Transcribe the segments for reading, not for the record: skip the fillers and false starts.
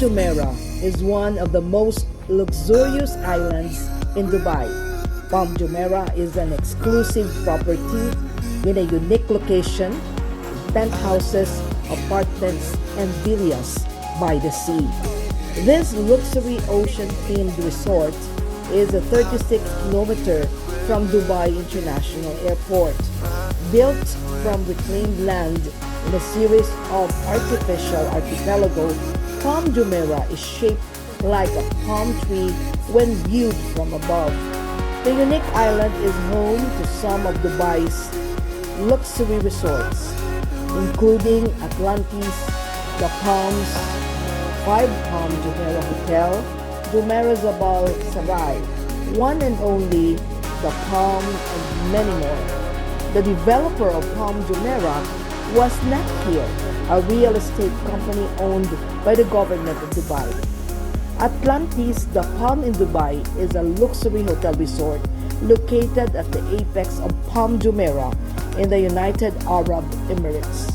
Jumeirah is one of the most luxurious islands in Dubai. Palm Jumeirah is an exclusive property in a unique location, penthouses, apartments, and villas by the sea. This luxury ocean-themed resort is a 36-kilometer from Dubai International Airport. Built from reclaimed land in a series of artificial archipelagos, Palm Jumeirah is shaped like a palm tree when viewed from above. The unique island is home to some of Dubai's luxury resorts, including Atlantis, The Palms, 5 Palm Jumeirah Hotel, Jumeirah Zabal Sarai, one and only The Palm, and many more. The developer of Palm Jumeirah was Nakir, a real estate company owned by the government of Dubai. Atlantis, The Palm in Dubai is a luxury hotel resort located at the apex of Palm Jumeirah in the United Arab Emirates.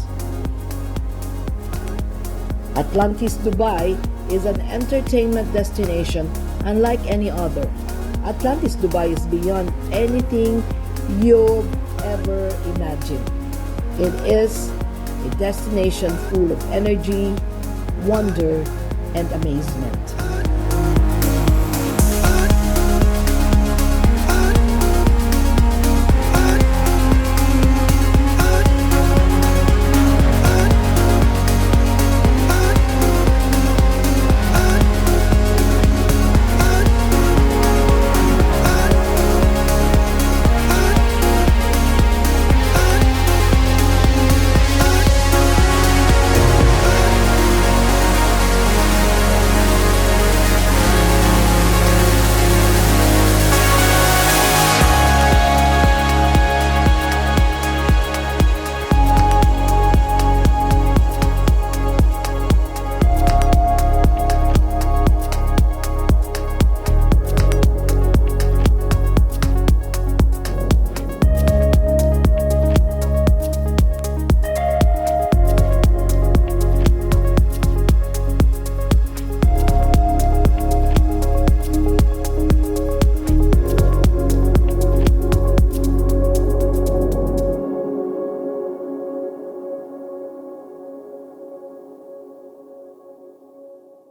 Atlantis Dubai is an entertainment destination unlike any other. Atlantis Dubai is beyond anything you've ever imagined. It is a destination full of energy, wonder, and amazement.